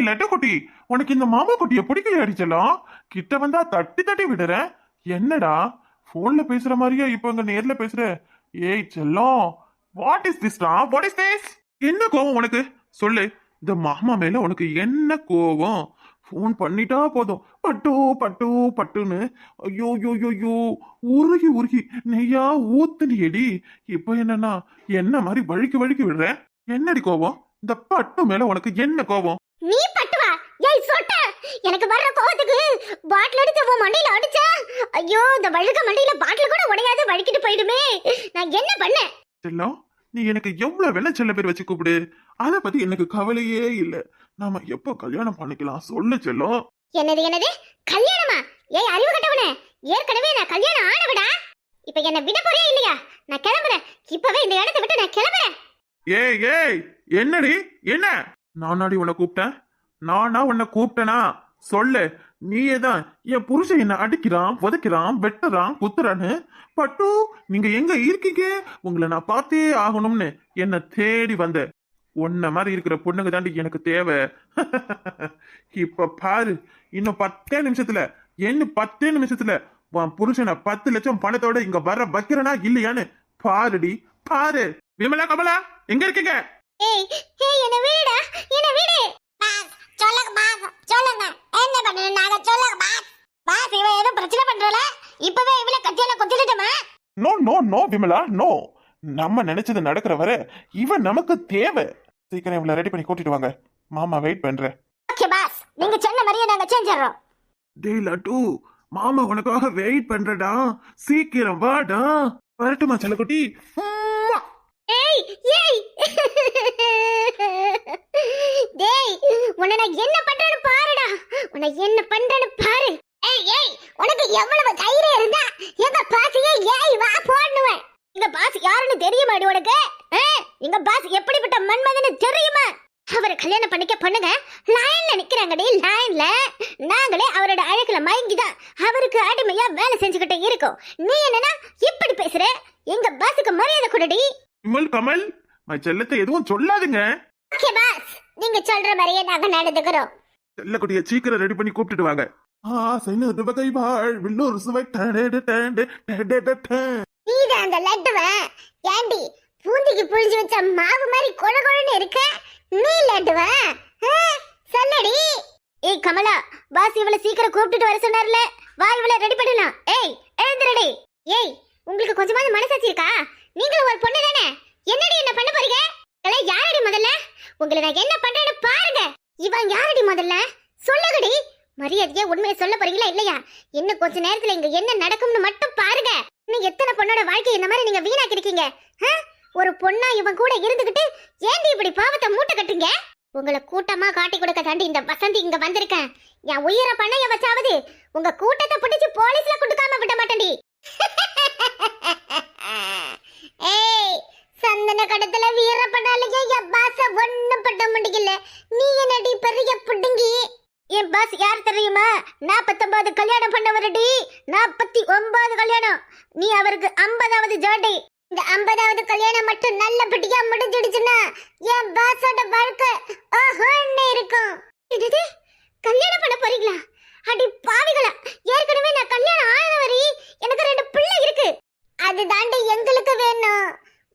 லெட்ட குட்டி, உனக்கு இந்த மாமா குட்டிய பிடிக்கல அடிச்சலாம். கிட்ட வந்தா தட்டி தட்டி விடுறேன். என்னடா போன்ல பேசுற மாதிரியா இப்ப இங்க நேர்ல பேசுற? ஏய் செல்லம், what is this? What is this? என்ன கோவம் உனக்கு சொல்லு. இந்த மாமா மேல உனக்கு என்ன கோவம்? போன் பண்ணிட்டா போதும் பட்டு பட்டு பட்டுன்னு ஐயோ யோ யோ யோ உருகி உருகி நெய்யா ஊத்துனியடி. இப்ப என்னன்னா என்ன மாதிரி வழுக்கி வழுக்கி விடுற? என்னடி கோவம்? இந்த பட்டு மேல உனக்கு என்ன கோவம்? நீ பட்டுவா? ஏய் சொட்ட, எனக்கு வர்ற கோவத்துக்கு பாட்டில் எடுத்து உன் மண்டையில அடிச்சா, ஐயோ இந்த வழுக்க மண்டையில பாட்டில் கூட உடையாத வழுக்கிட்டு போயிடுமே. நான் என்ன பண்ணேன்? செல்லம், நீ எனக்கு எவ்வளவு வேணா செல்ல பேர் வச்சு கூப்பிடு, அத பத்தி எனக்கு கவலையே இல்ல. நாம எப்போ கல்யாணம் பண்ணிக்கலாம் சொல்லு செல்லம். என்னது என்னது கல்யாணமா? ஏய் அறிவு கட்டவனே, ஏற்கனவே நான் கல்யாணம் ஆனவடா. இப்ப என்ன விட போறியா இல்லையா? நான் கிளம்புறேன் இப்பவே, இந்த இடத்தை விட்டு நான் கிளம்புறேன். ஏய் ஏய், என்னடி என்ன? நானாடி உன்னை கூப்பிட்டேன்? நானா உன்னை கூப்பிட்டேனா சொல்லு. நீயே தான் என் புருஷன் என்ன அடிக்கிறான், உதைக்கிறான், வெட்டுறான், குத்துறான்னு. பட்டு நீங்க எங்க இருக்கீங்க, உங்களை நான் பார்த்தே ஆகணும்னு என்ன தேடி வந்த. உன்ன மாதிரி இருக்கிற பொண்ணுங்க தாண்டி எனக்கு தேவை. இப்ப பாரு, இன்னும் 10 நிமிஷத்துல, என்ன 10 நிமிஷத்துல உன் புருஷனை 10 லட்சம் பணத்தோட இங்க வர வைக்கிறனா இல்லையான்னு பாருடி பாரு. விமலா, கமலா எங்க இருக்கீங்க? ஏய் ஏய் என்ன வீடா, என்ன வீடு? பாஸ் சொல்லுங்க, பாஸ் சொல்லுங்க, என்ன பண்ணனாங்க சொல்லுங்க பாஸ். பாஸ் இவ ஏதோ பிரச்சனை பண்றல, இப்பவே இவள கத்தியால குத்திட்டமா? No no no Vimala, no. நம்ம நினைச்சது நடக்கிற வரை இவன் நமக்கு தேவை. சீக்கிரம் இவளை ரெடி பண்ணி கூட்டிட்டு வாங்க, மாமா வெயிட் பண்றேன். ஓகே பாஸ், நீங்க சொன்ன மாதிரியே நாங்க செஞ்சிரோம். டேய் லட்டு, மாமா உனக்காக வெயிட் பண்றடா, சீக்கிரம் வாடா. வரட்டுமா செல்லக்குட்டி? ஏய் ஏய் டேய், உன்னை நான் என்ன பண்றேன்னு பாருடா, உன்னை என்ன பண்றேன்னு பாரு. ஏய் ஏய், உனக்கு எவ்வளவு தைரியம் இருந்தா எங்க பாசியே ஏய் வா போடுவேன். எங்க பாஸ் யாருன்னு தெரியுமாடி உனக்கு? எங்க பாஸ் எப்படிப்பட்ட மன்மதன்னு தெரியுமா? அவரை கல்யாணம் பண்ணிக்க பண்ணுங்க லைன்ல நிக்கிறாங்கடி, லைன்ல. நாங்களே அவரோட அழகுல மயங்கிதான் அவருக்கு அடிமையா வேலை செஞ்சுக்கிட்டு இருக்கோம். நீ என்னன்னா இப்படி பேசுற? எங்க பாஸுக்கு மரியாதை கொடுடி. விமல், கமல் மை செல்லத்தை எதுவும் சொல்லாதுங்க. ஓகே பாஸ், நீங்க சொல்ற மாதிரியே நாங்க நடந்துக்கிறோம். செல்லக்குட்டிய சீக்கிரம் ரெடி பண்ணி கூப்பிட்டுட்டு வாங்க. வகை வாழ் வில்லூர் சுவை. நீதான் அந்த லட்டுவ? ஏண்டி பூந்திக்கு புழிஞ்சு வச்ச மாவு மாதிரி கொழ கொழன்னு இருக்க நீ லட்டுவ? சொல்லடி. ஏய் கமலா, பாஸ் இவளை சீக்கிரம் கூப்பிட்டுட்டு வர சொன்னார்ல, வா இவளை ரெடி பண்ணலாம். ஏய் எழுந்துடடி. ஏய் உங்களுக்கு கொஞ்சமாவது மனசாட்சி இருக்கா? நீங்களும் ஒரு பொண்ணு தானே, என்னடி என்ன பண்ண போறீங்க? இதெல்லாம் யாரடி முதல்ல? உங்களை நான் என்ன பண்றேன்னு பாருங்க. இவன் யாரடி முதல்ல சொல்லுங்கடி. மரியாதையா உண்மையை சொல்ல போறீங்களா இல்லையா? இன்னும் கொஞ்ச நேரத்துல இங்க என்ன நடக்கும்னு மட்டும் பாருங்க. இன்னும் எத்தனை பொண்ணோட வாழ்க்கையை இந்த மாதிரி நீங்க வீணாக்கி இருக்கீங்க. ஒரு பொண்ணா இவன் கூட இருந்துகிட்டு ஏண்டி இப்படி பாவத்தை மூட்டை கட்டுங்க? உங்களை கூட்டமா காட்டி கொடுக்க தாண்டி இந்த வசந்தி இங்க வந்திருக்கேன். என் உயிரை பண்ணைய வச்சாவது உங்க கூட்டத்தை பிடிச்சு போலீஸ்ல கொடுக்காம விட மாட்டேன்டி. ஏய் சந்தன கடத்துல வீர பண்ணாலேயே என் பாச ஒண்ணும் பண்ண முடியல. நீ என்னடி பெரிய புடுங்கி? என் பாஸ் யார் தெரியுமா? 49 கல்யாணம் பண்ணவரடி, 49 கல்யாணம். நீ அவருக்கு 50வது ஜோடி. இந்த 50வது கல்யாணம் மட்டும் நல்லபடியா முடிஞ்சிடுச்சுன்னா என் பாஸோட வாழ்க்கை ஓஹோன்னு இருக்கும். இது கல்யாணம் பண்ண போறீங்களா? அடி பாவிகளா, ஏற்கனவே நான் கல்யாணம் ஆனவரி, எனக்கு 2 பிள்ளை இருக்கு. அது தாண்டி எங்களுக்கு வேணும்.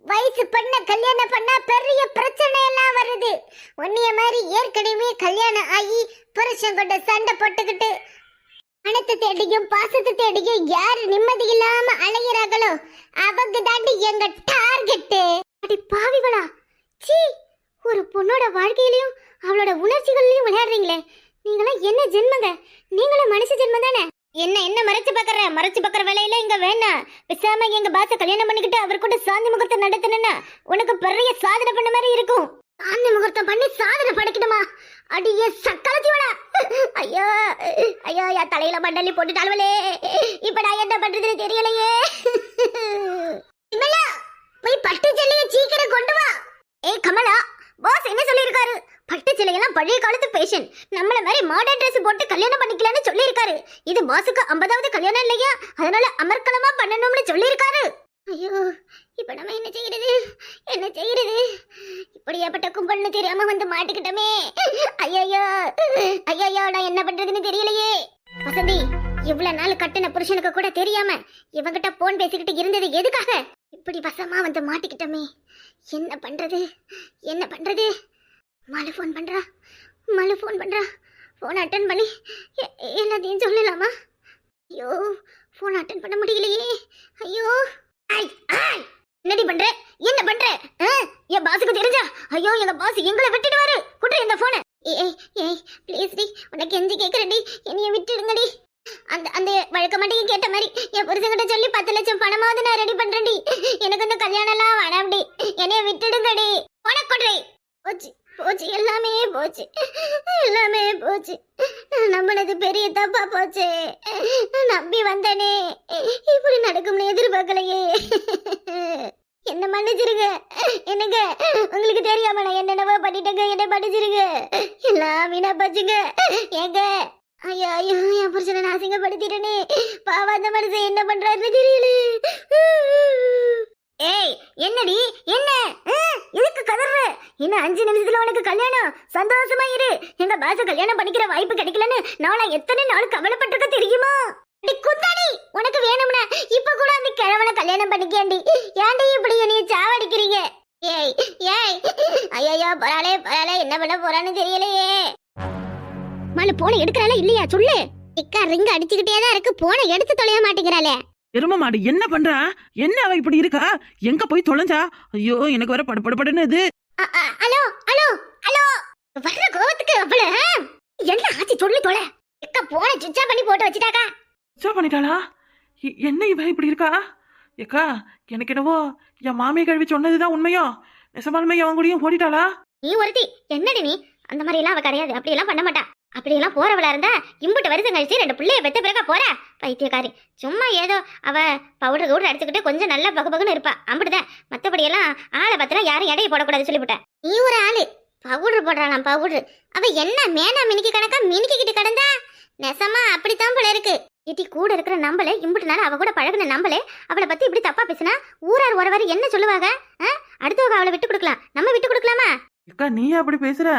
வயசு பண்ண கல்யாணம் பண்ணா பெரிய பிரச்சனை எல்லாம் வருது. உன்னைய மாதிரி ஏற்கனவே கல்யாணம் ஆகி புருஷன் கொண்ட சண்டை போட்டுக்கிட்டு பணத்தை தேடியும் பாசத்தை தேடியும் யாரு நிம்மதி இல்லாம அலையிறாங்களோ அவங்க தாண்டி எங்க டார்கெட். அடி பாவிகளா, சீ, ஒரு பொண்ணோட வாழ்க்கையிலயும் அவளோட உணர்ச்சிகள்லயும் விளையாடுறீங்களே, நீங்களாம் என்ன ஜென்மங்க? நீங்களும் மனுஷ ஜென்மம் தானே? என்ன என்ன மறைச்சு பாக்குற வேலையில இங்க வேணாம். பேசாம எங்க பாச கல்யாணம் பண்ணிக்கிட்டு அவர் கூட சாந்தி முகூர்த்தம் நடத்தணும்னா உனக்கு பெரிய சாதனை பண்ண மாதிரி இருக்கும். சாந்தி முகூர்த்தம் பண்ணி சாதனை படைக்கணுமா? அடியே சக்கலத்தியோட. ஐயோ ஐயோ, என் தலையில மண்டலி போட்டுட்டாளே, இப்ப நான் என்ன பண்றதுன்னு தெரியலையே. போய் பட்டு செல்லைய சீக்கிரம் கொண்டு வா. ஏய் கமலா, பாஸ் என்ன சொல்லியிருக்காரு? பட்டு சிலையெல்லாம் பழைய காலத்து பேஷன், நம்மள மாதிரி மாடர்ன் ட்ரெஸ் போட்டு கல்யாணம் பண்ணிக்கலாம்னு சொல்லியிருக்காரு. இது பாஸுக்கு 50வது கல்யாணம் இல்லையா, அதனால அமர்க்கலமா பண்ணணும்னு சொல்லியிருக்காரு. ஐயோ இப்ப நம்ம என்ன செய்யறது? என்ன செய்யறது? இப்படியாப்பட்ட கும்பல்னு தெரியாம வந்து மாட்டிக்கிட்டோமே. ஐயோ ஐயோ, நான் என்ன பண்றதுன்னு தெரியலையே. வசந்தி, இவ்வளவு நாள் கட்டின புருஷனுக்கு கூட தெரியாம இவங்கிட்ட போன் பேசிக்கிட்டு இருந்தது எதுக்காக? இப்படி வசமா வந்து மாட்டிக்கிட்டோமே. என்ன பண்றது? என்ன பண்றது? மலு ஃபோன் பண்றா. ஃபோன் அட்டன் பண்ணி எல்லாத்தையும் சொல்லலாமா? ஐயோ, ஃபோன் அட்டன் பண்ண முடியலையே. ஐயோ, என்னடி பண்ற? என்ன பண்ற? என் பாஸுக்கு தெரிஞ்சா ஐயோ எங்க பாஸ் எங்களை விட்டுடுவாரு. குடுற இந்த போனை. ஏய் ப்ளீஸ் டி, உனக்கு கெஞ்சி கேக்குறேன்டி, என்னைய விட்டுடுங்கடி. அந்த வழக்க மாட்டேங்க கேட்ட மாதிரி என் புருஷன்கிட்ட சொல்லி 10 லட்சம் பணமாவது நான் ரெடி பண்றேன்டி. எனக்கு இந்த கல்யாணம் எல்லாம் வேணாம்டி, என்னைய விட்டுடுங்கடி. உனக்கு கொடுறே. போச்சு எல்லாமே போச்சு. நான் நம்பினது பெரிய தப்பா போச்சு. நம்பி வந்தனே, இப்படி நடக்கும்னு எதிர்பார்க்கலையே. என்ன மன்னிச்சிருங்க. என்னங்க, உங்களுக்கு தெரியாம நான் என்னென்னவோ பண்ணிட்டேங்க. என்ன மன்னிச்சிருங்க. எல்லாம் வீணா போச்சுங்க. ஏங்க, ஐயோ என் புருஷனை நான் அசிங்கப்படுத்திட்டேனே. பாவம், அந்த மனுஷன் என்ன பண்றாருன்னு தெரியல. ஏய், என்னடி என்ன இதுக்கு கதற? இன்னும் 5 நிமிஷத்துல உனக்கு கல்யாணம். சந்தோஷமா இரு. எங்க பாச கல்யாணம் பண்ணிக்கிற வாய்ப்பு கிடைக்கலன்னு நான் எத்தனை நாள் கவலைப்பட்டிருக்க தெரியுமா? குந்தாடி, உனக்கு வேணும்னா இப்ப கூட அந்த கிழவனை கல்யாணம் பண்ணிக்கேண்டி. ஏன்டி இப்படி என்னைய சாவடிக்கிறீங்க? ஏய் ஐயோ, பராலே என்ன பண்ண போறான்னு தெரியலையே. மலை போன எடுக்கறாளா இல்லையா சொல்லு. இக்கா ரிங்க அடிச்சுக்கிட்டே தான் இருக்கு, போன எடுத்து தொலைய மாட்டேங்கிறாளே. எரும மாடு என்ன பண்றா? என்ன அவ இப்படி இருக்கா? எங்க போய் தொலைஞ்சா? ஐயோ, எனக்கு வர படுபடுன்னு இது. ஹலோ வர்ற கோவத்துக்கு அவ்வளவு என்ன ஆச்சு சொல்லு தொலை. எக்கா போன சுவிட்ச் பண்ணி போட்டு வச்சிட்டாக்கா. சுவிட்ச் பண்ணிட்டாளா? என்ன இவ இப்படி இருக்கா? ஏக்கா, எனக்கு என்னவோ என் மாமியை கழுவி சொன்னதுதான் உண்மையோ? நெசமாலுமே அவன் கூடயும் ஓடிட்டாளா? நீ ஒருத்தி என்னடி நீ? அந்த மாதிரி எல்லாம் அவ கிடையாது. அப்படி எல்லாம் பண்ண மாட்டா. அப்படியெல்லாம் போறவளா இருந்தா இம்புட்டு வருஷம் கழிச்சு 2 பிள்ளைய பெத்த பிறகா போற பைத்தியக்காரி. சும்மா ஏதோ அவ பவுடர் கூட அடிச்சுக்கிட்டு கொஞ்சம் நல்லா பகுபகுன்னு இருப்பா, அம்பிட்டுதான். மத்தபடி எல்லாம் ஆளை பத்திரம் யாரும் எடையை போடக்கூடாது சொல்லிவிட்டேன். நீ ஒரு ஆளு பவுடர் போடுறாளாம் பவுடர். அவ என்ன மேனா மினிக்கு கணக்கா மினிக்கிட்டு கிடந்தா? நெசமா அப்படித்தான் போல இருக்கு. இட்டி கூட இருக்கிற நம்பளே இம்புட்டு நாள் அவ கூட பழகுன நம்பளே அவளை பத்தி இப்படி தப்பா பேசினா ஊரார் ஒருவாரு என்ன சொல்லுவாங்க? அடுத்தவங்க அவளை விட்டு கொடுக்கலாம், நம்ம விட்டு கொடுக்கலாமா? ஏக்கா, நீ அப்படி பேசுற?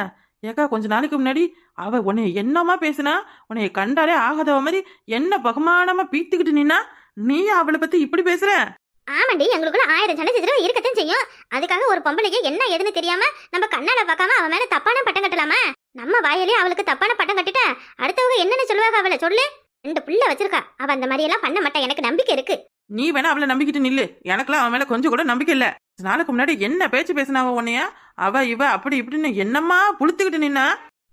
ஏக்கா, கொஞ்ச நாளைக்கு முன்னாடி அவ உன்னை என்னமா பேசுனா? உன்னைய கண்டாலே ஆகாதவ மாதிரி என்ன பகமானமா பீத்துக்கிட்டு நின்னா, நீ அவளை பத்தி இப்படி பேசுற? ஆமாண்டி, எங்களுக்குள்ள 1000 சண்டை சித்திரம் இருக்கத்தான் செய்யும். அதுக்காக ஒரு பொம்பளைக்கு என்ன ஏதுன்னு தெரியாம நம்ம கண்ணால பார்க்காம அவன் மேல தப்பான பட்டம் கட்டலாமா? நம்ம வாயிலே அவளுக்கு தப்பான பட்டம் கட்டிட்ட அடுத்தவங்க என்னன்னு சொல்லுவாங்க அவளை சொல்லு. 2 பிள்ளை வச்சிருக்கா, அவ அந்த மாதிரி எல்லாம் பண்ண மாட்டா, எனக்கு நம்பிக்கை இருக்கு. நீ வேணா அவளை நம்பிக்கிட்டு நில்லு, எனக்குலாம் அவன் மேல கொஞ்சம் கூட நம்பிக்கை இல்ல. நாளுக்கு முன்னாடி என்ன பேச்சு பேசினாவ உன்னைய? அவ இவ அப்படி இப்படின்னு என்னம்மா புளுத்துக்கிட்டு நின்னா?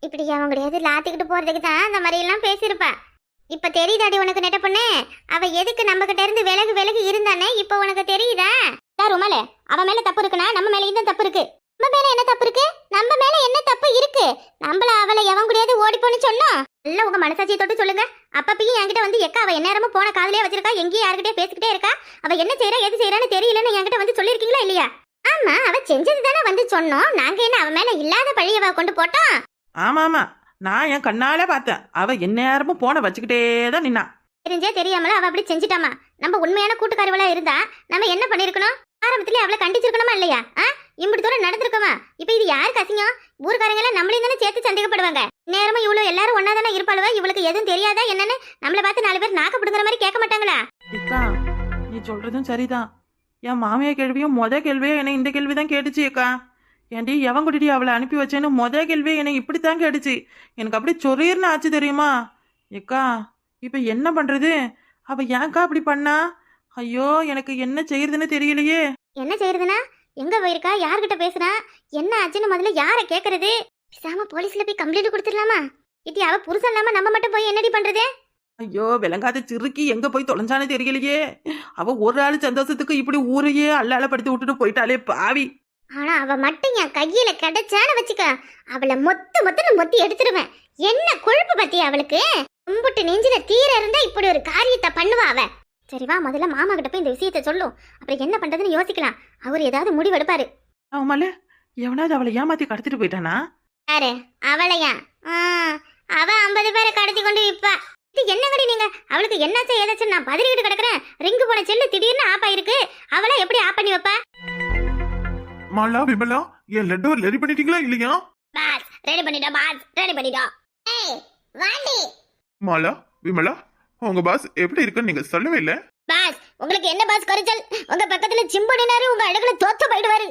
இப்படி அவன் கிடையாது, லாத்திக்கிட்டு போறதுக்கு தான் அந்த மாதிரி எல்லாம் பேசியிருப்பா. இப்ப தெரியுதாடி உனக்கு நெட்ட பொண்ணு? அவ எதுக்கு நம்ம கிட்ட இருந்து விலகு இருந்தானே இப்ப உனக்கு தெரியுதா? ருமால, அவ மேல தப்பு இருக்குன்னா நம்ம மேல தான் தப்பு இருக்கு. நம்ம மேல என்ன தப்பு இருக்கு? நம்ம மேல என்ன தப்பு இருக்கு? நம்மள அவளை எவன் கூடயாவது ஓடி போன்னு சொன்னோம். இல்ல, உங்க மனசாட்சியை தொட்டு சொல்லுங்க. அப்பப்பயும் என்கிட்ட வந்து எக்கா அவ எந்நேரமும் போன காதலே வச்சிருக்கா, எங்கேயும் யாருக்கிட்டே பேசிக்கிட்டே இருக்கா, அவ என்ன செய்யறா எது செய்யறான்னு தெரியலன்னு என்கிட்ட வந்து சொல்லிருக்கீங்களா இல்லையா? ஆமா, அவ செஞ்சது தானே வந்து சொன்னோம். நாங்க என்ன அவ மேல இல்லாத பழியவ கொண்டு போட்டோம்? ஆமா, நான் என் கண்ணால பார்த்தேன். அவ எந்நேரமும் போன வச்சுக்கிட்டே தான் நின்னா. தெரிஞ்சே தெரியாமல அவ அப்படி செஞ்சிட்டாமா. நம்ம உண்மையான கூட்டுக்காரவளா இருந்தா நம்ம என்ன பண்ணிருக்கணும்? ஆரம்பத்திலே அவளை கண்டிச்சிருக்கணுமா இல்லையா? இப்படி தூரம் நடந்திருக்கோமா? இப்ப இது யாருக்கு அசிங்கம்? ஊர்க்காரங்க எல்லாம் நம்மளையும் தானே சேர்த்து சந்தேகப்படுவாங்க. நேரமா இவ்வளவு எல்லாரும் ஒன்னா தானே இருப்பாளுவ. இவளுக்கு எதுவும் தெரியாதா என்னன்னு நம்மளை பார்த்து 4 பேர் நாக்க பிடுங்குற மாதிரி கேட்க மாட்டாங்களா? ஏக்கா, நீ சொல்றதும் சரிதான். என் மாமியா கேள்வியும் கேள்வியே என்னை இந்த கேள்விதான் கேட்டுச்சு. ஏக்கா, ஏன்டி எவன் கூட்டிட்டு அவளை அனுப்பி வச்சேன்னு கேள்வியே என்னை இப்படித்தான் கேட்டுச்சு. எனக்கு அப்படி சொரீர்னு ஆச்சு தெரியுமா? ஏக்கா, இப்ப என்ன பண்றது? அவ ஏன்க்கா அப்படி பண்ணா? ஐயோ, எனக்கு என்ன செய்யறதுன்னு தெரியலையே. என்ன செய்யறதுனா? எங்க போயிருக்கா? யார்கிட்ட பேசுனா? என்ன ஆச்சுன்னு முதல்ல யாரை கேக்குறது? பேசாம போலீஸ்ல போய் கம்ப்ளைண்ட் கொடுத்துடலாமா? இட்டி அவ புருஷன் இல்லாம நம்ம மட்டும் போய் என்னடி பண்றது? ஐயோ, விளங்காத சிறுக்கி எங்க போய் தொலைஞ்சானே தெரியலையே. அவ ஒரு ஆளு சந்தோஷத்துக்கு இப்படி ஊரையே அல்லாலப்படுத்தி விட்டுட்டு போயிட்டாலே பாவி. ஆனா அவ மட்டும் என் கையில கிடைச்சான்னு வச்சுக்க, அவளை மொத்தி எடுத்துருவேன். என்ன கொழுப்பு பத்தியா அவளுக்கு? கும்பிட்டு நெஞ்சில தீர இருந்தா இப்படி ஒரு காரியத்தை பண்ணுவா அவ. சரிவா, முதல்ல மாமா கிட்ட போய் இந்த விஷயத்த சொல்லும். அப்புறம் என்ன பண்றதுன்னு யோசிக்கலாம். அவர் ஏதாவது முடிவெடுப்பாரு. ஆமால, எவனாவது அவளை ஏமாத்தி கடத்திட்டு போயிட்டானா? யாரு? அவளையா? அவ 50 பேரை கடத்தி கொண்டு விப்பா. இது என்னங்கடி நீங்க? அவளுக்கு என்னாச்சும் ஏதாச்சும் நான் பதறிக்கிட்டு கிடக்குறேன். ரிங்கு போன செல்லு திடீர்னு ஆப் ஆயிருக்கு. அவளை எப்படி ஆப் பண்ணி வைப்பா? மாலா விமலா என் லட்டு ரெடி பண்ணிட்டீங்களா இல்லையா? பாஸ் ரெடி பண்ணிட்டோம் பாஸ் ரெடி பண்ணிட்டோம். ஏய் வாடி. மாலா விமலா உங்க பாஸ் எப்படி இருக்குன்னு நீங்க சொல்லவே இல்ல. பாஸ் உங்களுக்கு என்ன பாஸ் குறைச்சல்? உங்க பக்கத்துல சிம்புடினாரு உங்க அழகுல தோத்து போயிடுவாரு.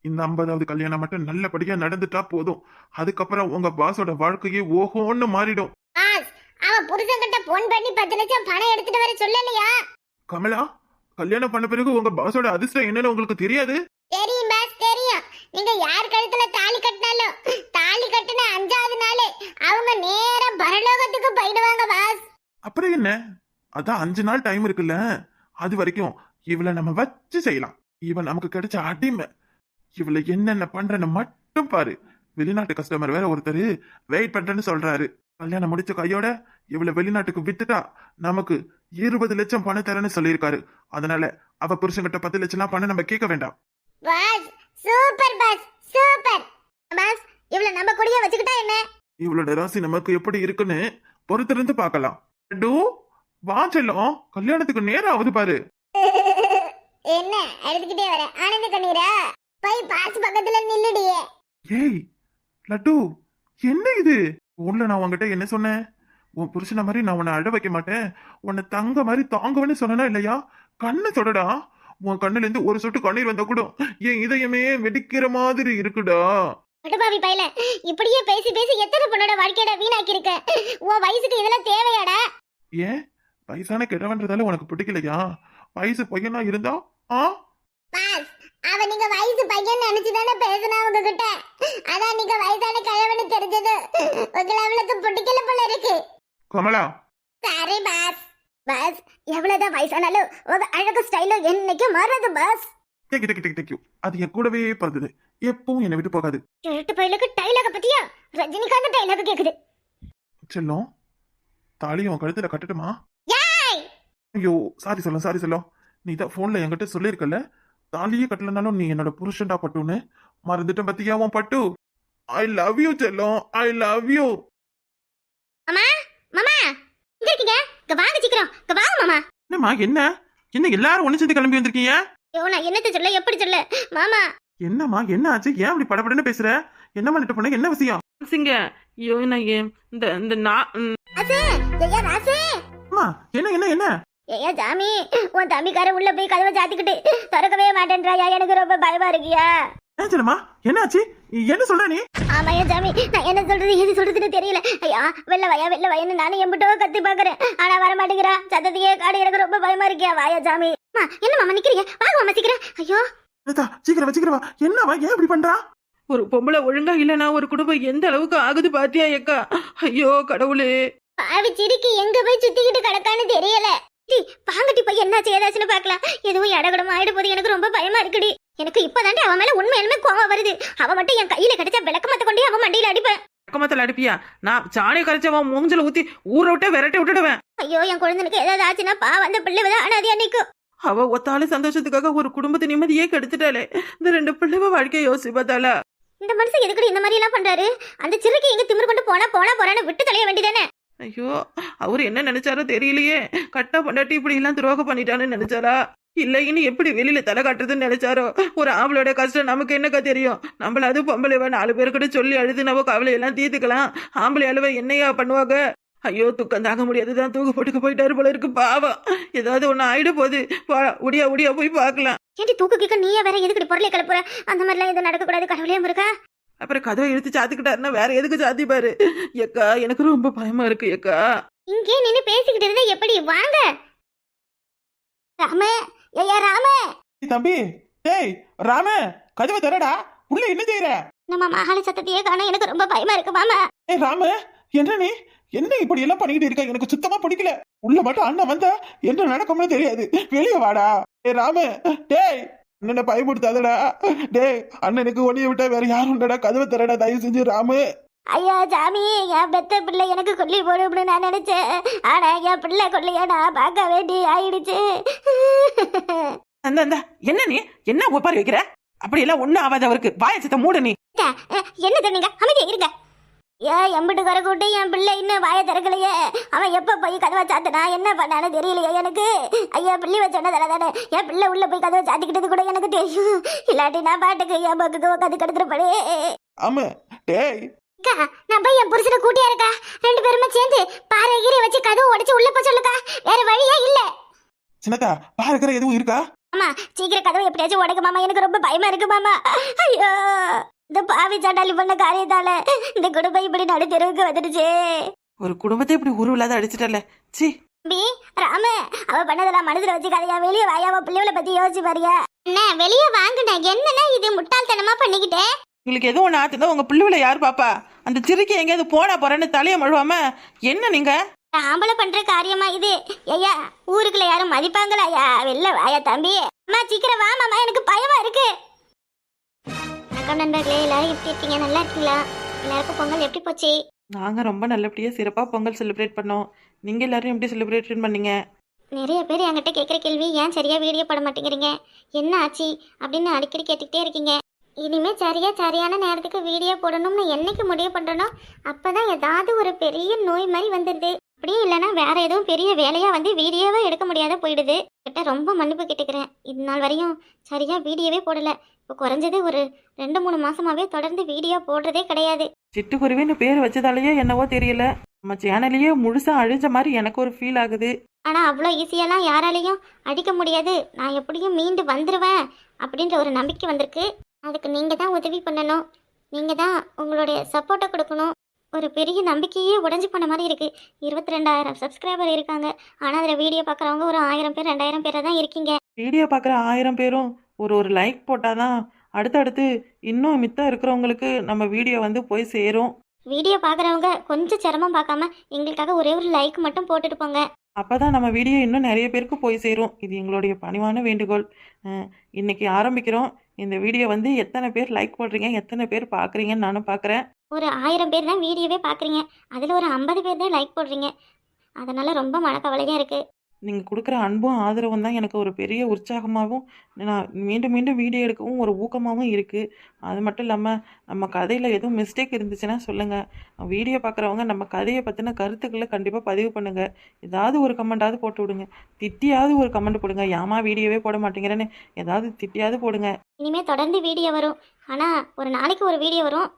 இந்த 50வது கல்யாணம் மட்டும் நல்லபடியா நடந்துட்டா போதும். அதுக்கப்புறம் உங்க பாஸோட வாழ்க்கையே ஓஹோன்னு மாறிடும். பாஸ் அவன் புருஷன் கிட்ட போன் பண்ணி 10 லட்சம் பணம் எடுத்துட்டு வர சொல்லலையா? கமலா கல்யாணம் பண்ண பிறகு உங்க பாஸோட அதிர்ஷ்டம் என்னன்னு உங்களுக்கு தெரியாது? தெரியும் பாஸ் தெரியும். நீங்க யார் கழுத்துல தாலி கட்டினாலும் தாலி கட்டின 5வது நாள் அவங்க நேரா பரலோகத்துக்கு போயிடுவாங்க பாஸ். அப்புறம் என்ன, அதான் 5 நாள் டைம் இருக்குல்ல, அது வரைக்கும் இவளை நம்ம வச்சு செய்யலாம். இவன் நமக்கு கிடைச்ச அடிமை. இவளை என்னென்ன பண்றன்னு மட்டும் பாரு. வெளிநாட்டு கஸ்டமர் வேற ஒருத்தர் வெயிட் பண்றேன்னு சொல்றாரு. கல்யாணம் முடிச்ச கையோட இவளை வெளிநாட்டுக்கு வித்துட்டா நமக்கு 20 லட்சம் பணம் தரேன்னு சொல்லியிருக்காரு. அதனால அவ புருஷன்கிட்ட 10 லட்சம் பணம் நம்ம கேட்க வேண்டாம். Boss super boss super. Boss இவள நம்ம கூடயே வச்சுக்கிட்டா என்ன? இவளோட ராசி நமக்கு எப்படி இருக்குன்னு பொறுத்திருந்து பார்க்கலாம். டூ வா செல்லம், கல்யாணத்துக்கு நேரம் ஆகுது பாரு. என்ன அழுதுகிட்டே வர ஆனந்த கண்ணீரா? போய் பாஸ் பக்கத்துல நில்லுடியே. ஏய் லட்டு என்ன இது? ஊர்ல நான் உன்கிட்ட என்ன சொன்னேன்? உன் புருஷன மாதிரி நான் உன்னை அழ வைக்க மாட்டேன், உன்னை தங்க மாதிரி தாங்குவேன்னு சொன்னா இல்லையா? கண்ணை தொடடா. உன் கண்ணுல இருந்து ஒரு சொட்டு கண்ணீர் வந்தா கூட என் இதயமே வெடிக்கிற மாதிரி இருக்குடா. அடுபாவி பையல இப்படியே பேசி பேசி எத்தனை பொண்ணோட வாழ்க்கையோட வீணாக்கி இருக்க. உன் வயசுக்கு இதெல்லாம் தேவையாடா? ஏன் வயசான கிழவன்றதால உனக்கு பிடிக்கலையா? வயசு பையனா இருந்தா பாஸ் அவ நீங்க வயசு பையன் நினைச்சுதானே பேசினா உங்ககிட்ட. அதான் நீங்க வயசான கிழவனு தெரிஞ்சது உங்களை அவளுக்கு பிடிக்கல போல இருக்கு. கமலா சரி பாஸ். பாஸ் எவ்வளவுதான் வயசானாலும் உங்க அழகு ஸ்டைலும் என்னைக்கும் மாறாது பாஸ். தேங்க்யூ. அது என் கூடவே பிறந்தது, எப்பவும் என்னை விட்டு போகாது. கேட்டு பையலுக்கு டைலாக பத்தியா ரஜினிகாந்த் டைலாக கேக்குது. செல்லம் தாலியை உன் கழுத்துல கட்டட்டுமா? ஏய் ஐயோ சாரி சொல்லம். நீ தான் போன்ல என்கிட்ட சொல்லியிருக்கல, தாலியே கட்டலனாலும் நீ என்னோட புருஷன்டா பட்டுன்னு. மறந்துட்டேன் பத்தியா உன் பட்டு. ஐ லவ் யூ செல்லம், ஐ லவ் யூ. மாமா மாமா எங்க இருக்கீங்க? இங்க வாங்க சீக்கிரம், இங்க வாங்க மாமா. என்னம்மா என்ன எல்லாரும் ஒண்ணு சேர்ந்து கிளம்பி வந்திருக்கீங்க? ஐயோ நான் என்னத்த சொல்ல எப்படி சொல்ல மாமா. என்னம்மா என்ன ஆச்சு? ஏன் அப்படி படபடன்னு பேசுற? என்ன பண்ணிட்டு பண்ண, என்ன விஷயம்? சிங்க ஐயோ நான் இந்த ராசு ஐயா ராசு. அம்மா என்ன ஐயா ஜாமி உன் தம்பிக்கார உள்ள போய் கதவை சாத்திக்கிட்டு திறக்கவே மாட்டேன்றாயா. எனக்கு ரொம்ப பயமா இருக்கியா? ஏன் செல்லம்மா என்னாச்சு? என்ன சொல்ற நீ? ஆமாயா ஜாமி நான் என்ன சொல்றது எது சொல்றதுன்னு தெரியல. ஐயா வெளில வயன்னு நானும் எம்பிட்டோ கத்தி பாக்குறேன், ஆனா வர மாட்டேங்கிறா. சத்தத்தையே காடு எனக்கு ரொம்ப பயமா இருக்கியா. வாயா ஜாமி. என்ன மாமா நிக்கிறீங்க? வாங்க மாமா சீக்கிரம். ஐயோ சீக்கிரம் வா. என்னவா ஏன் இப்படி பண்றா? ஒரு பொம்பளை ஒழுங்கா இல்லைன்னா ஒரு குடும்பம் எந்த அளவுக்கு ஆகுது பாத்தியா ஏக்கா? ஐயோ கடவுளே. பாவி சிரிக்கி எங்க போய் சுத்திக்கிட்டு கிடக்கான்னு தெரியல. பாங்கட்டி போய் என்னாச்சு ஏதாச்சுன்னு பாக்கலாம். எதுவும் இடகடமா ஆயிடு போது எனக்கு ரொம்ப பயமா இருக்குடி. எனக்கு இப்பதாண்டி அவன் மேல உண்மையிலுமே கோவம் வருது. அவ மட்டும் என் கையில கிடைச்ச விளக்கமத்த கொண்டு அவன் மண்டியில அடிப்பேன். விளக்கமத்துல அடிப்பியா? நான் சாணி கரைச்சவன் மூஞ்சில ஊத்தி ஊரை விட்டு விரட்டி விட்டுடுவேன். ஐயோ என் குழந்தைக்கு ஏதாவது ஆச்சுன்னா வந்த பிள்ளை அனாதியா நிக்கும். அவ ஒத்தாளு சந்தோஷத்துக்காக ஒரு குடும்பத்தை நிம்மதியே கெடுத்துட்டாலே. இந்த 2 பிள்ளைவ வாழ்க்கையை யோசிச்சு பார்த்தாளா? இந்த மனுஷன் எதுக்கு இந்த மாதிரி எல்லாம் பண்றாரு? அந்த சிறுக்கு எங்க திமிரு கொண்டு போறான்னு விட்டு தலைய வேண்டியதானே. ஐயோ அவரு என்ன நினைச்சாரோ தெரியலையே. கட்டா பொண்டாட்டி இப்படி எல்லாம் துரோகம் பண்ணிட்டான்னு நினைச்சாரா? இல்ல இனி எப்படி வெளியில தலை காட்டுறதுன்னு நினைச்சாரோ? ஒரு ஆம்பளோட கஷ்டம் நமக்கு என்னக்கா தெரியும்? நம்மள அது பொம்பளைவ 4 பேருக்கிட்ட சொல்லி அழுது நம்ம கவலையெல்லாம் தீர்த்துக்கலாம். ஆம்பளை அழுவ என்னையா பண்ணுவாங்க? ஐயோ துக்கம் தாங்க முடியாதுதான் தூக்கு போட்டுக்கு போயிட்டாரு போல இருக்கு. பாவம் ஏதாவது ஒண்ணு ஆயிட போகுது. உடியா போய் பாக்கலாம். ஏன்டி தூக்கு கேட்க நீயே வேற எதுக்கு பொருளை கிளப்புற? அந்த மாதிரிலாம் எதுவும் நடக்க கூடாது. கடவுளே இருக்கா? அப்புறம் கதவை இழுத்து சாத்திக்கிட்டாருன்னா வேற எதுக்கு சாத்திப்பாரு? ஏக்கா எனக்கு ரொம்ப பயமா இருக்கு ஏக்கா. இங்கே நின்னு பேசிக்கிட்டு இருந்தா எப்படி? வாங்க ராம. ஐயா ராம. தம்பி டேய் ராம கதவை தரடா. உள்ள என்ன செய்யற? நம்ம மகால சத்தத்தையே காண எனக்கு ரொம்ப பயமா இருக்கு மாமா. ஏய் ராம என்ன நீ என்ன இப்படி எல்லாம் பண்ணிக்கிட்டு இருக்க? எனக்கு சுத்தமா பிடிக்கல. உள்ள மட்டும் அண்ணன் வந்தா என்ன நடக்கும்னு தெரியாது. வெளியே வாடா. ஏய் ராம டேய் அண்ணனை பயமுடுத்தாதடா. டேய் அண்ணனுக்கு ஒளிய விட்டா வேற யாரும் இல்லடா. கதவை தரடா தயவு செஞ்சு ராமு. ஐயா ஜாமி என் பெத்த பிள்ளை எனக்கு கொல்லி போடும்னு நான் நினைச்சேன். ஆனா என் பிள்ளை கொல்லையா நான் பார்க்க வேண்டி ஆயிடுச்சு. அந்த என்ன நீ என்ன ஒப்பாரி வைக்கிற? அப்படி எல்லாம் ஒண்ணும் ஆகாது அவருக்கு. வாய சத்த மூடு நீ. என்ன நீங்க அமைதியா இருங்க. எம்பிட்டு குறை கூட்டி என் பிள்ளை இன்னும் வாயை திறக்கலையே. அவன் எப்ப போய் கதவை சாத்தினா என்ன பண்ணானு தெரியலையே எனக்கு. ஐயா பிள்ளை வச்சோன்னதால தானே என் பிள்ளை உள்ள போய் கதவை சாத்திக்கிட்டது கூட எனக்கு தெரியும். இல்லாட்டி நான் பாட்டுக்கு என் பக்குக்கு உட்காந்து கெடுத்துருப்படே. ஆமா டேய் அக்கா, நான் போய் என் புருஷனை கூட்டியா இருக்கா. 2 பேருமே சேர்ந்து பாறை கீரை வச்சு கதவு உடைச்சு உள்ள போய் சொல்லுக்கா. வேற வழியே இல்ல. சின்னதா பாருக்கிற எதுவும் இருக்கா? அம்மா சீக்கிரம் கதவை எப்படியாச்சும் உடைக்க மாமா. எனக்கு ரொம்ப பயமா இருக்கு மாமா. ஐயோ இந்த பாவி சாட்டாளி பண்ண காரியத்தால இந்த குடும்பம் இப்படி நடு தெருவுக்கு வந்துடுச்சு. ஒரு குடும்பத்தை இப்படி உருவில்லாத அடிச்சிட்டல. சி பி ராம அவ பண்ணதெல்லாம் மனசுல வச்சுக்காதையா. வெளியே வாயாவ பிள்ளைகளை பத்தி யோசிச்சு பாரியா. என்ன வெளியே வாங்கின என்னன்னா இது முட்டாள்தனமா பண்ணிக்கிட்டேன். உங்களுக்கு எதுவும் ஒன்று ஆச்சுன்னா உங்க பிள்ளைகளை யார் பாப்பா? அந்த சிறுக்கி எங்கேயாவது போனா போறேன்னு தலையை மழுவாம என்ன நீங்க ஆம்பளை பண்ற காரியமா இது? ஐயா ஊருக்குள்ள யாரும் மதிப்பாங்களா? ஐயா வெளில வாயா தம்பி. அம்மா சீக்கிரம் வா மாமா, எனக்கு பயமா இருக்கு. வணக்கம் நண்பர்களே, எல்லாரும் எப்படி இருக்கீங்க? நல்லா இருக்கீங்களா? எல்லாருக்கும் பொங்கல் எப்படி போச்சு? நாங்க ரொம்ப நல்லபடியா சிறப்பா பொங்கல் செலிப்ரேட் பண்ணோம். நீங்க எல்லாரும் எப்படி செலிப்ரேட் பண்ணீங்க? நிறைய பேர் என்கிட்ட கேட்குற கேள்வி, ஏன் சரியா வீடியோ போட மாட்டேங்கிறீங்க, என்ன ஆச்சு அப்படின்னு அடிக்கடி கேட்டுக்கிட்டே இருக்கீங்க. இனிமே சரியான நேரத்துக்கு வீடியோ போடணும்னு என்னைக்கு முடிவு பண்றனோ அப்பதான் ஏதாவது ஒரு பெரிய நோய் மாதிரி வந்துடுது. அப்படியும் இல்லைன்னா வேற எதுவும் பெரிய வேலையா வந்து வீடியோவே எடுக்க முடியாத போயிடுது. கிட்ட ரொம்ப மன்னிப்பு கேட்டுக்கிறேன். இது நாள் வரையும் சரியா வீடியோவே போடல. இப்போ குறைஞ்சது ஒரு 2-3 மாசமாவே தொடர்ந்து வீடியோ போடுறதே கிடையாது. சிட்டுக்குருவின்னு பேர் வச்சதாலேயே என்னவோ தெரியல, நம்ம சேனலையே முழுசா அழிஞ்ச மாதிரி எனக்கு ஒரு ஃபீல் ஆகுது. ஆனா அவ்வளோ ஈஸியெல்லாம் யாராலையும் அடிக்க முடியாது. நான் எப்படியும் மீண்டு வந்துடுவேன் அப்படின்ற ஒரு நம்பிக்கை வந்திருக்கு. அதுக்கு நீங்கள் தான் உதவி பண்ணணும். நீங்கள் தான் உங்களுடைய சப்போர்ட்டை கொடுக்கணும். ஒரு பெரிய நம்பிக்கையே உடஞ்சி போன மாதிரி இருக்குது. 22,000 சப்ஸ்கிரைபர் இருக்காங்க. ஆனால் அதில் வீடியோ பார்க்குறவங்க ஒரு 1000 பேர் 2000 பேரை தான் இருக்கீங்க. வீடியோ பார்க்குற 1000 பேரும் ஒரு லைக் போட்டாதான் அடுத்தடுத்து இன்னும் மித்தம் இருக்கிறவங்களுக்கு நம்ம வீடியோ வந்து போய் சேரும். வீடியோ பார்க்குறவங்க கொஞ்சம் சிரமம் பார்க்காம எங்களுக்காக ஒரே ஒரு லைக் மட்டும் போட்டுட்டு போங்க. அப்பதான் நம்ம வீடியோ இன்னும் நிறைய பேருக்கு போய் சேரும். இது எங்களுடைய பணிவான வேண்டுகோள். இன்னைக்கு ஆரம்பிக்கிறோம். இந்த வீடியோ வந்து எத்தனை பேர் லைக் போடுறீங்க, எத்தனை பேர் பார்க்குறீங்கன்னு நானும் பார்க்குறேன். ஒரு 1000 பேர் தான் வீடியோவே பார்க்குறீங்க. அதில் ஒரு 50 பேர் தான் லைக் போடுறீங்க. அதனால் ரொம்ப மனக்கவலையாக இருக்குது. நீங்கள் கொடுக்குற அன்பும் ஆதரவும் தான் எனக்கு ஒரு பெரிய உற்சாகமாகவும், நான் மீண்டும் மீண்டும் வீடியோ எடுக்கவும் ஒரு ஊக்கமாகவும் இருக்குது. அது மட்டும் இல்லாமல் நம்ம கதையில் எதுவும் மிஸ்டேக் இருந்துச்சுன்னா சொல்லுங்கள். வீடியோ பார்க்குறவங்க நம்ம கதையை பற்றின கருத்துக்களை கண்டிப்பாக பதிவு பண்ணுங்கள். ஏதாவது ஒரு கமெண்ட்டாவது போட்டு விடுங்க. திட்டியாவது ஒரு கமெண்ட் போடுங்க. ஏமா வீடியோவே போட மாட்டேங்கிறேன்னு ஏதாவது திட்டியாவது போடுங்க. இனிமேல் தொடர்ந்து வீடியோ வரும். ஆனால் ஒரு நாளைக்கு ஒரு வீடியோ வரும்.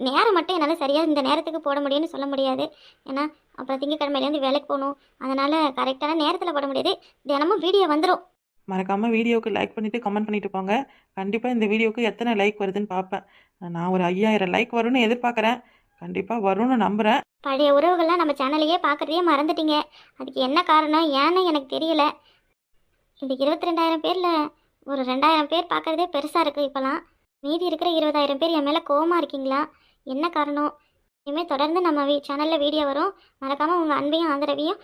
நேரம் மட்டும் என்னால் சரியாக இந்த நேரத்துக்கு போட முடியும்னு சொல்ல முடியாது. ஏன்னா அப்புறம் திங்கக்கிழமையிலேருந்து வேலைக்கு போகணும். அதனால் கரெக்டான நேரத்தில் போட முடியாது. தினமும் வீடியோ வந்துடும். மறக்காமல் வீடியோவுக்கு லைக் பண்ணிவிட்டு கமெண்ட் பண்ணிட்டு போங்க. கண்டிப்பாக இந்த வீடியோவுக்கு எத்தனை லைக் வருதுன்னு பார்ப்பேன். நான் ஒரு 5000 லைக் வரும்னு எதிர்பார்க்குறேன். கண்டிப்பாக வரும்னு நம்புகிறேன். பழைய உறவுகள்லாம் நம்ம சேனலையே பார்க்குறதையே மறந்துட்டீங்க. அதுக்கு என்ன காரணம் ஏன்னு எனக்கு தெரியல. இந்த 22,000 பேரில் ஒரு 2,000 பேர் பார்க்குறதே பெருசாக இருக்குது. இப்போலாம் மீதி இருக்கிற 20,000 பேர் என் மேலே கோவமாக இருக்கீங்களா? என்ன காரணம்? இனிமேல் தொடர்ந்து நம்ம சேனலில் வீடியோ வரும். மறக்காமல் உங்கள் அன்பையும் ஆதரவையும்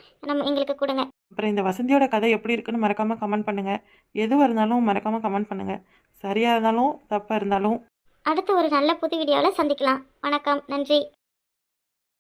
எங்களுக்கு கொடுங்க. அப்புறம் இந்த வசந்தியோட கதை எப்படி இருக்குன்னு மறக்காமல் கமெண்ட் பண்ணுங்கள். எதுவாக இருந்தாலும் மறக்காமல் கமெண்ட் பண்ணுங்கள். சரியாக இருந்தாலும் தப்பாக இருந்தாலும். அடுத்து ஒரு நல்ல புது வீடியோவில் சந்திக்கலாம். வணக்கம், நன்றி.